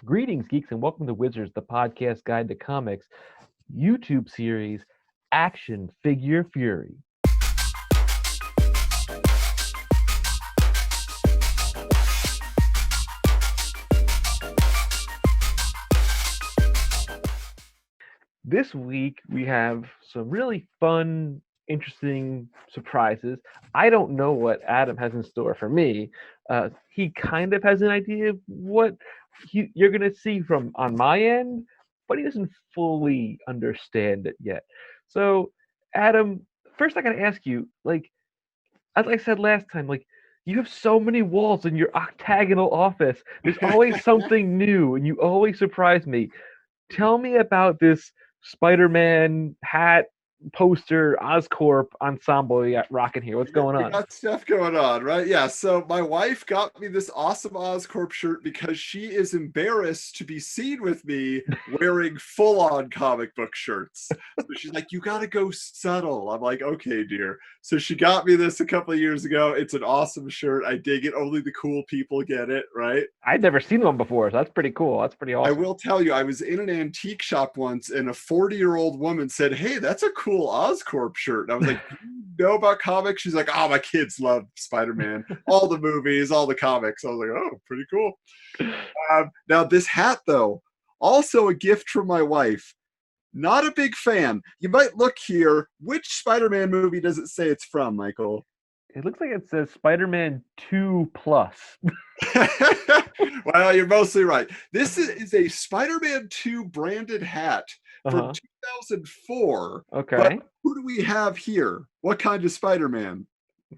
Greetings, geeks, and welcome to Wizards, the podcast guide to comics, YouTube series, Action Figure Fury. This week, we have some really fun, interesting surprises. I don't know what Adam has in store for me. He kind of has an idea of what you're going to see from on my end, but he doesn't fully understand it yet. So, Adam, first I got to ask you, as I said last time, you have so many walls in your octagonal office. There's always something new, and you always surprise me. Tell me about this Spider-Man hat poster Oscorp ensemble you got rocking here. What's going We on? got stuff going on, right? Yeah. So my wife got me this awesome Oscorp shirt because she is embarrassed to be seen with me wearing full-on comic book shirts. So she's like, "You got to go subtle." I'm like, "Okay, dear." So she got me this a couple of years ago. It's an awesome shirt. I dig it. Only the cool people get it, right? I'd never seen one before, so that's pretty cool. That's pretty I awesome. will tell you, I was in an antique shop once and a 40-year-old woman said, "Hey, that's a cool Oscorp shirt." And I was like, "Do you know about comics?" She's like, "Oh, my kids love Spider-Man, all the movies, all the comics." I was like, "Oh, pretty cool." Now, this hat, though, also a gift from my wife. Not a big fan. You might look here. Which Spider-Man movie does it say it's from, Michael? It looks like it says Spider-Man 2 Plus. Well, you're mostly right. This is a Spider-Man 2 branded hat from Uh-huh. 2004. But Okay. who do we have here? What kind of Spider-Man?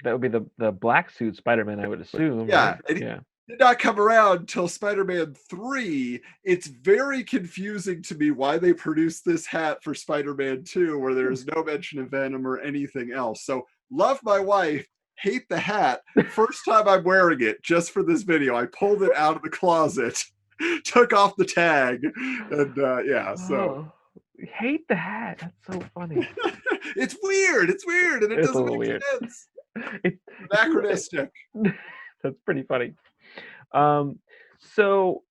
That would be the black suit Spider-Man, I would assume, right? Yeah, and he Yeah. did not come around until Spider-Man 3. It's very confusing to me why they produced this hat for Spider-Man 2, where there's no mention of Venom or anything else. So, love my wife, hate the hat. First time I'm wearing it, just for this video. I pulled it out of the closet, took off the tag, and yeah, so Oh, hate the hat. That's so funny. it's weird. It's weird, and it It's a doesn't little make weird. sense. It, Anachronistic. that's pretty funny. Um, so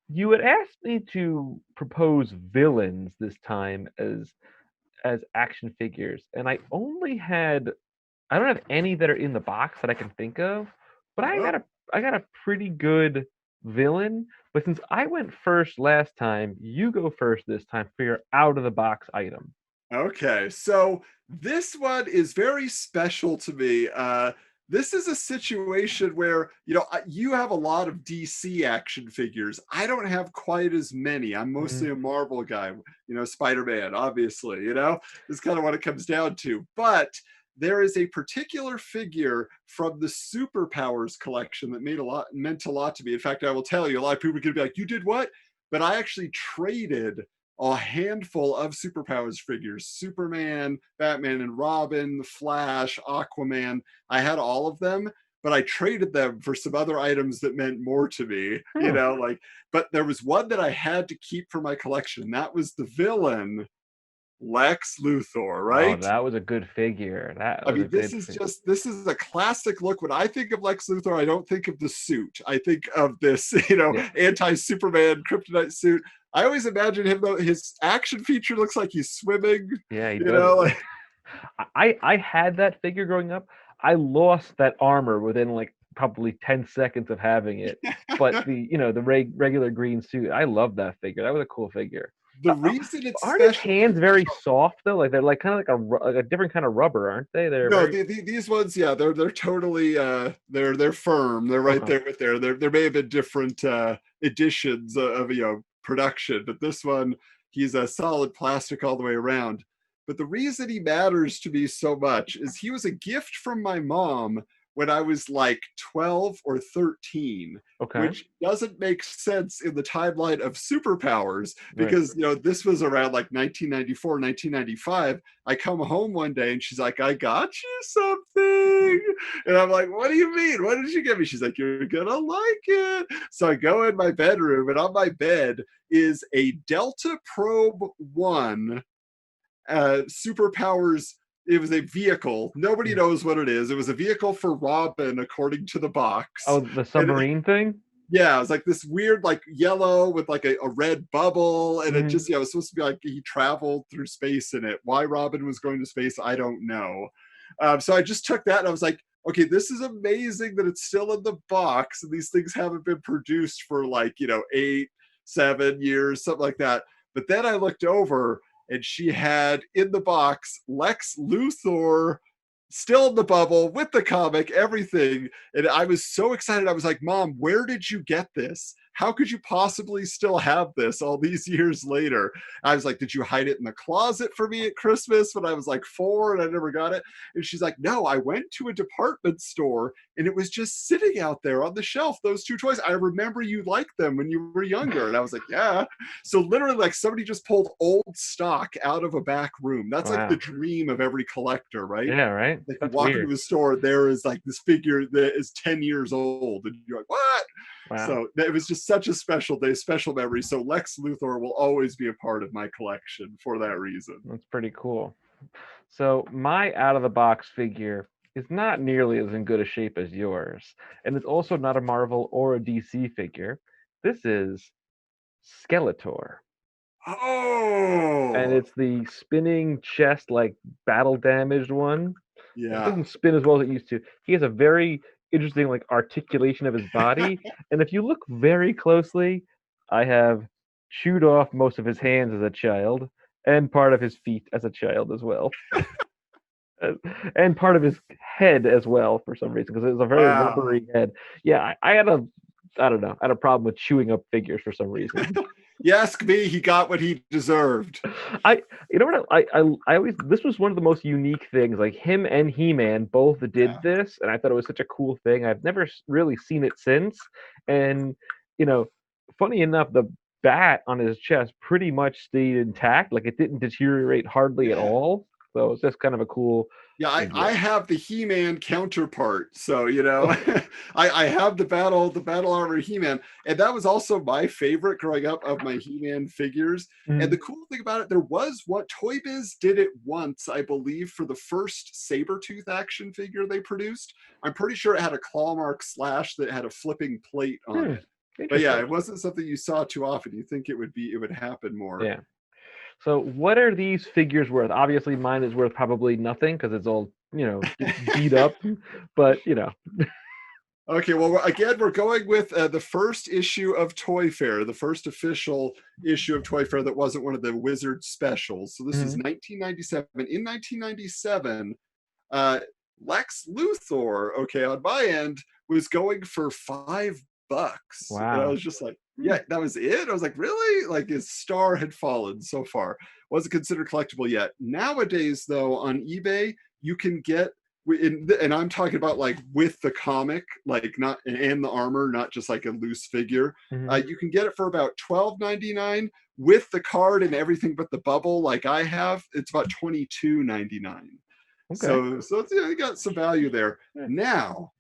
you had asked me to propose villains this time as action figures, and I don't have any that are in the box that I can think of, but Oh, I got a pretty good villain. But since I went first last time, you go first this time for your out of the box item. okay, so this one is very special to me. This is a situation where, you have a lot of DC action figures. I don't have quite as many. I'm mostly a Mm, Marvel guy, Spider-Man, obviously, This is kind of what it comes down to. But there is a particular figure from the Superpowers collection that meant a lot to me. In fact, I will tell you, a lot of people are gonna be like, "You did what?" But I actually traded a handful of Superpowers figures: Superman, Batman and Robin, The Flash, Aquaman. I had all of them, but I traded them for some other items that meant more to me, hmm. but there was one that I had to keep for my collection. And that was the villain, Lex Luthor, Oh, right? that was a good figure. That I was a mean, good figure. this is a classic look. When I think of Lex Luthor, I don't think of the suit. I think of this, Yeah, anti-Superman kryptonite suit. I always imagine him though. His action feature looks like he's swimming. yeah, he You does. know, like I had that figure growing up. I lost that armor within like probably 10 seconds of having it. But the regular green suit, I love that figure. That was a cool figure. the reason it's Aren't his special. hands very soft though? Like they're like kind of like a different kind of rubber, aren't they? They're No, very these ones, yeah, they're totally they're firm. They're right uh-huh. there with there may have been different editions of production, but this one, he's a solid plastic all the way around. But the reason he matters to me so much is he was a gift from my mom when I was like 12 or 13, Okay. which doesn't make sense in the timeline of Superpowers Right. because this was around like 1994, 1995. I come home one day and she's like, "I got you something." And I'm like, "What do you mean? What did you get me?" She's like, "You're gonna like it." So I go in my bedroom, and on my bed is a Delta Probe 1 Superpowers. It was a vehicle. Nobody Mm. knows what it is. It was a vehicle for Robin, according to the box. Oh, the And submarine thing? Yeah, it was like this weird, like yellow with like a red bubble, and it Mhm. just, it was supposed to be like he traveled through space in it. Why Robin was going to space, I don't know. So I just took that and I was like, okay, this is amazing that it's still in the box, and these things haven't been produced for like 8, 7 years, something like that. But then I looked over, and she had in the box Lex Luthor still in the bubble with the comic, everything. And I was so excited. I was like, Mom, where did you get this? How could you possibly still have this all these years later? I was like, did you hide it in the closet for me at Christmas when I was like 4 and I never got it? And she's like, no, I went to a department store and it was just sitting out there on the shelf, those two toys. I remember you liked them when you were younger. And I was like, yeah. So literally, like, somebody just pulled old stock out of a back room. That's like the Wow. dream of every collector, right? Yeah, right? Like, you That's walk into weird. the store, there is like this figure that is 10 years old, and you're like, what? Wow. So it was just such a special day, special memory. So Lex Luthor will always be a part of my collection for that reason. That's pretty cool. So my out of the box figure is not nearly as in good a shape as yours, and it's also not a Marvel or a DC figure. This is Skeletor, and Oh, it's the spinning chest, like battle damaged one. It yeah. doesn't spin as well as it used to. He has a very interesting like articulation of his body, and if you look very closely, I have chewed off most of his hands as a child and part of his feet as a child as well. Uh, and part of his head as well for some reason because it was a very Wow. rubbery head. Yeah, I had a I don't know, I had a problem with chewing up figures for some reason. You ask me, he got what he deserved. I you know what I always this was one of the most unique things. Like him and He-Man both did Yeah. this, and I thought it was such a cool thing. I've never really seen it since, and you know, funny enough, the bat on his chest pretty much stayed intact. Like it didn't deteriorate hardly at Yeah. all. So it's just kind of a cool Yeah, I figure. have the He-Man counterpart, so I have the battle armor He-Man, and that was also my favorite growing up of my He-Man figures. And the Mhm. cool thing about it, there was what Toy Biz did it once, I believe, for the first Sabretooth action figure they produced. I'm pretty sure it had a claw mark slash that had a flipping plate on Hmm. it. But yeah, Interesting. it wasn't something you saw too often. You think it would happen more. Yeah. So what are these figures worth? Obviously, mine is worth probably nothing because it's all beat up. But Okay, well, again, we're going with the first issue of Toy Fair, the first official issue of Toy Fair that wasn't one of the Wizard specials. So this is Mhm. 1997. In 1997, uh, Lex Luthor, okay, on my end, was going for $5. And I Wow. was just like, Hmm. yeah, that was it. I was like, really? Like his star had fallen so far. Wasn't considered collectible yet. Nowadays, though, on eBay, you can get and I'm talking about like with the comic, like not and the armor, not just like a loose figure. Mhm. You can get it for about $12.99 with the card and everything, but the bubble, like I have, it's about $22.99. Okay. So it's, you got some value there. Yeah. Now,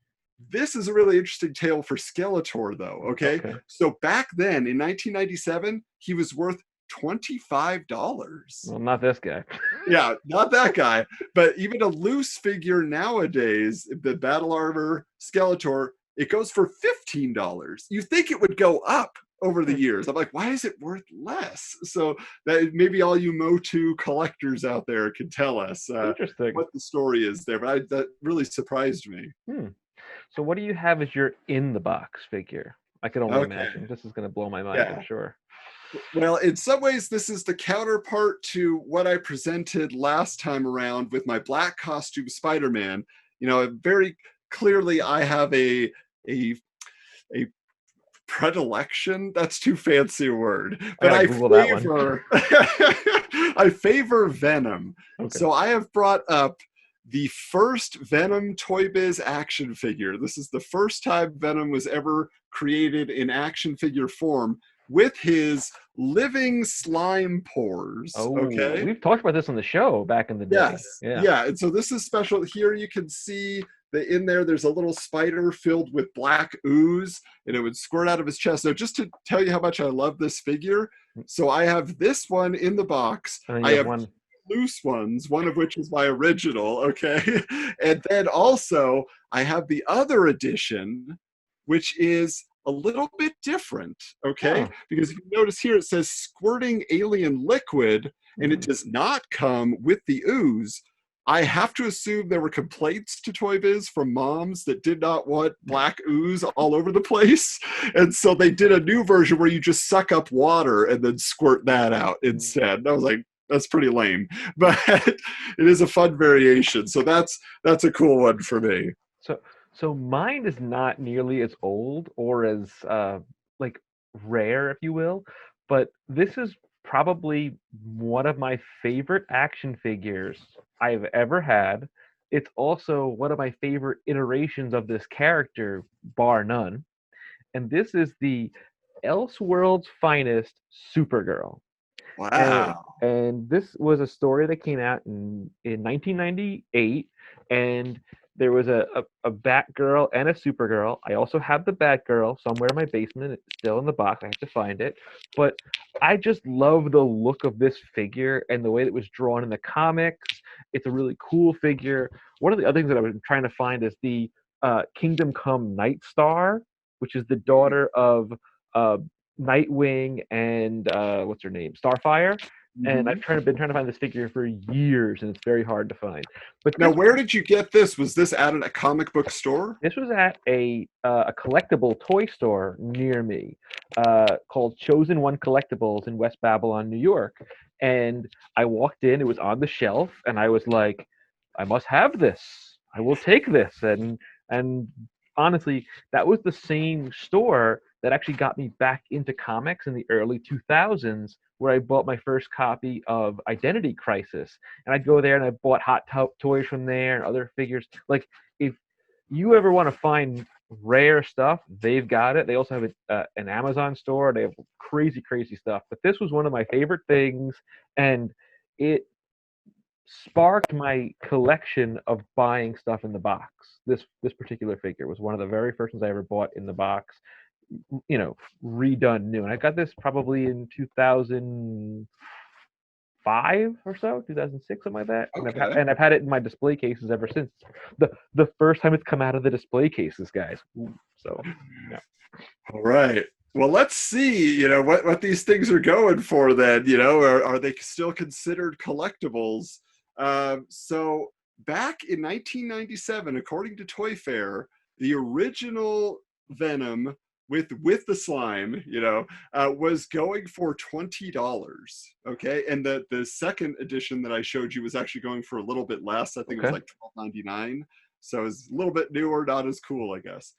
this is a really interesting tale for Skeletor, though. Okay, Okay. so back then in 1997, he was worth $25. Well, not this guy. Yeah, not that guy, but even a loose figure nowadays, the battle armor Skeletor, it goes for $15. You think it would go up over the Hmm. years. I'm like, why is it worth less? So that maybe all you Motu collectors out there can tell us Interesting. what the story is there. But that really surprised me. Hmm. So what do you have as your in the box figure? I can only Okay, imagine. This is going to blow my mind, I'm yeah. sure. Well, in some ways, this is the counterpart to what I presented last time around with my black costume Spider-Man. Very clearly, I have a a predilection. That's too fancy a word, I but gotta I Google that one. favor I favor Venom. Okay. So I have brought up the first Venom Toy Biz action figure. This is the first time Venom was ever created in action figure form with his living slime pores. Oh, Okay. we've talked about this on the show back in the day. Yes. Yeah. Yeah. And so this is special. Here you can see that in there's a little spider filled with black ooze, and it would squirt out of his chest. So just to tell you how much I love this figure, so I have this one in the box. And then I you have have one. loose ones, one of which is my original. Okay. And then also I have the other edition, which is a little bit different, okay? Oh. Because if you notice here, it says squirting alien liquid, and it does not come with the ooze. I have to assume there were complaints to Toy Biz from moms that did not want black ooze all over the place. And so they did a new version where you just suck up water and then squirt that out instead. And I was like, that's pretty lame. But it is a fun variation. So that's a cool one for me. So so mine is not nearly as old or as like rare, if you will, but this is probably one of my favorite action figures I've ever had. It's also one of my favorite iterations of this character, bar none. And this is the Elseworld's finest Supergirl. And Wow. and this was a story that came out in 1998, and there was a Batgirl and a Supergirl. I also have the Batgirl somewhere in my basement. It's still in the box. I have to find it. But I just love the look of this figure and the way it was drawn in the comics. It's a really cool figure. One of the other things that I was trying to find is the Kingdom Come Night Star, which is the daughter of uh, Nightwing and what's her name, Starfire. And Mhm. been trying to find this figure for years, and it's very hard to find. But Now, where did you get this? Was this at a comic book store? this was at a collectible toy store near me, called Chosen One Collectibles in West Babylon, New York. And I walked in; it was on the shelf, and I was like, "I must have this. I will take this." And honestly, that was the same store that actually got me back into comics in the early 2000s, where I bought my first copy of Identity Crisis. And I'd go there and I bought toys from there and other figures. Like, if you ever want to find rare stuff, they've got it. They also have an Amazon store. They have crazy, crazy stuff. But this was one of my favorite things, and it sparked my collection of buying stuff in the box. This particular figure was one of the very first ones I ever bought in the box, redone new. And I got this probably in 2005 or so, 2006, something like that. Okay. And I've had it in my display cases ever since. The first time it's come out of the display cases, guys. So, yeah. All right. Well, let's see, what these things are going for then, are they still considered collectibles? So back in 1997, according to Toy Fair, the original Venom with the slime, was going for $20. Okay. And the second edition that I showed you was actually going for a little bit less. I think it was Okay. like $12.99. So it's a little bit newer, not as cool, I guess.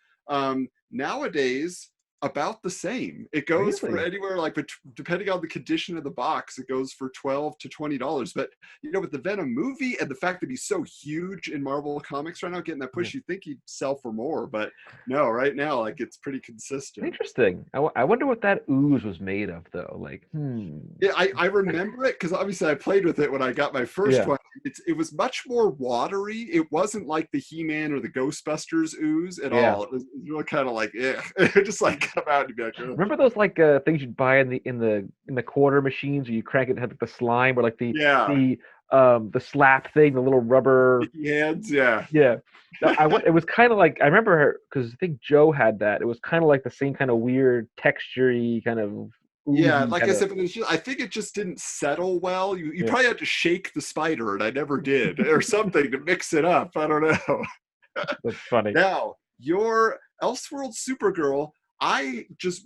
Nowadays, about the same. It goes for Really? anywhere like, but depending on the condition of the box, it goes for $12 to $20. But with the Venom movie and the fact that he's so huge in Marvel Comics right now, getting that Yeah. push, you'd think he'd sell for more. But no, right now, like, it's pretty consistent. Interesting. I wonder what that ooze was made of, though. Like, hmm. Yeah, I remember it because obviously I played with it when I got my first Yeah. one. It was much more watery. It wasn't like the He-Man or the Ghostbusters ooze at Yeah. all. It was really kind of like, it just like come out and be like, ugh. Remember those like things you'd buy in the quarter machines where you crank it and have like, the slime or like Yeah, the slap thing, the little rubber. sticky hands, yeah. Yeah. It was kind of like I remember because I think Joe had that. It was kind of like the same kind of weird textury kind of Yeah, oozy like I kind of. said, I think it just didn't settle well. You Yeah. probably had to shake the spider, and I never did, or something to mix it up. I don't know. That's funny. Now, your Elseworld Supergirl,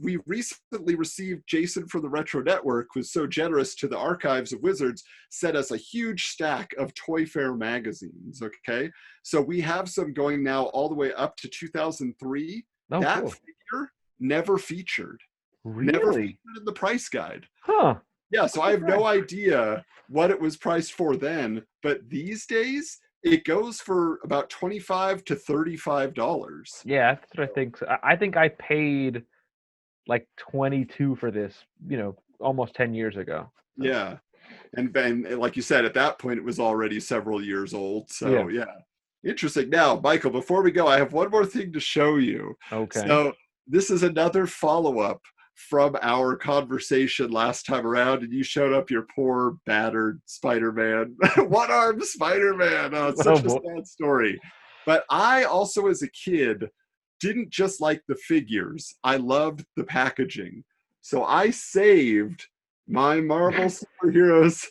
we recently received Jason from the Retro Network, was so generous to the Archives of Wizards, sent us a huge stack of Toy Fair magazines, okay? So we have some going now all the way up to 2003. Oh, That cool. figure never featured. Never featured Really? in the price guide. Huh. Yeah, so I have no idea what it was priced for then, but these days it goes for about $25 to $35. Yeah, that's what I think. So I think I paid like 22 for this, almost 10 years ago. So, Yeah. And like you said, at that point it was already several years old. yeah. So yeah. Interesting. Now, Michael, before we go, I have one more thing to show you. Okay. So this is another follow-up from our conversation last time around, and you showed up your poor battered Spider-Man, one-armed Spider-Man. Oh, it's Oh such a boy. sad story. But I also, as a kid, didn't just like the figures. I loved the packaging. So I saved my Marvel superheroes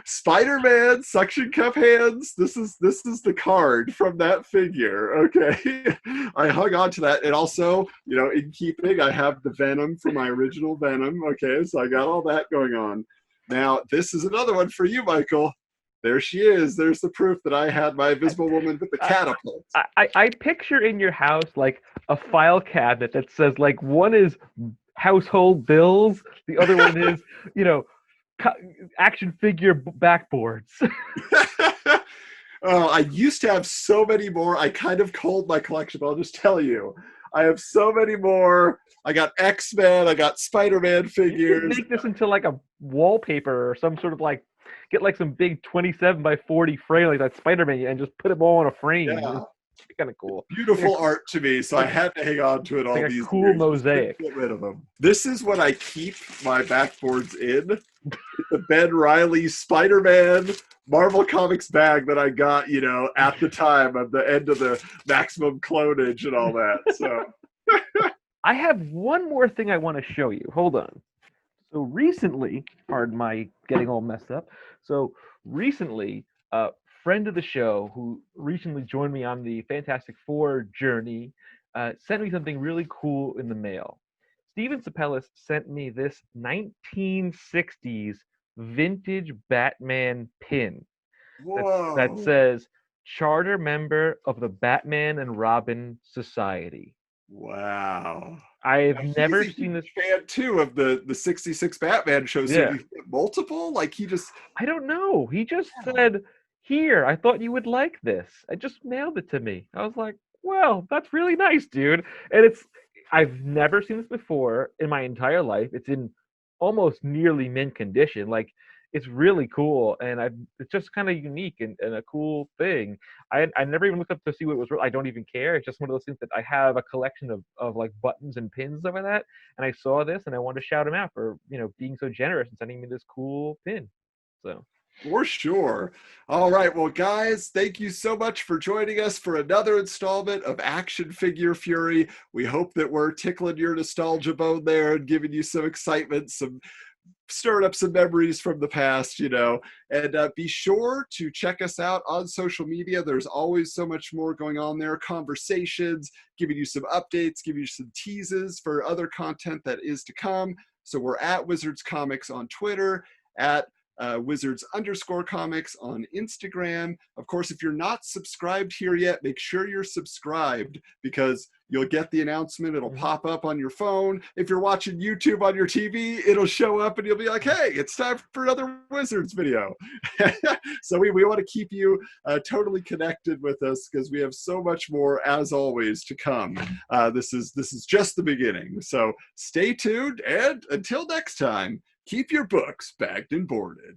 Spider-Man suction cup hands. This is the card from that figure. Okay. I hung on to that. And also, you know, in keeping, I have the Venom from my original Venom. Okay, so I got all that going on. Now, this is another one for you, Michael. There she is. There's the proof that I had my Invisible Woman with the catapult. I picture in your house like a file cabinet that says like one is household bills, the other one is, you know, action figure backboards. Oh, I used to have so many more. I kind of culled my collection, but I'll just tell you, I have so many more. I got X-Men, I got Spider-Man You figures. could make this into like a wallpaper or some sort of like, get like some big 27 by 40 frame like that Spider-Man and just put them all on a frame. Yeah. It's kind of cool. Beautiful art to me, so I had to hang on to it all like these a cool years. mosaic. Get rid of them. This is what I keep my backboards in. It's the Ben Reilly Spider-Man Marvel Comics bag that I got, you know, at the time of the end of the maximum clonage and all that. So I have one more thing I want to show you. Hold on. So recently, pardon my getting all messed up. So recently, a friend of the show who recently joined me on the Fantastic Four journey sent me something really cool in the mail. Steven Sapellis sent me this 1960s vintage Batman pin that whoa. says charter member of the Batman and Robin Society. Wow. I've Now, he's never a seen this. huge fan too of the 66 Batman show. So Yeah. you get multiple? Like he just I don't know. He just wow. said, "Here, I thought you would like this." I just mailed it to me. I was like, "Well, that's really nice, dude." And I've never seen this before in my entire life. It's in almost nearly mint condition. Like, it's really cool, and it's just kind of unique and a cool thing. I never even looked up to see what it was. I don't even care. It's just one of those things that I have a collection of like buttons and pins over that, and I saw this and I wanted to shout him out for, you know, being so generous and sending me this cool pin. So For sure. All right. Well, guys, thank you so much for joining us for another installment of Action Figure Fury. We hope that we're tickling your nostalgia bone there and giving you some excitement, some stirring up some memories from the past, you know. And be sure to check us out on social media. There's always so much more going on there, conversations, giving you some updates, giving you some teases for other content that is to come. So we're at Wizards Comics on Twitter, at Wizards_comics on Instagram. Of course, if you're not subscribed here yet, make sure you're subscribed because you'll get the announcement. It'll pop up on your phone. If you're watching YouTube on your TV, it'll show up and you'll be like, hey, it's time for another Wizards video. So we want to keep you totally connected with us because we have so much more, as always, to come. This is just the beginning. So stay tuned, and until next time, keep your books bagged and boarded.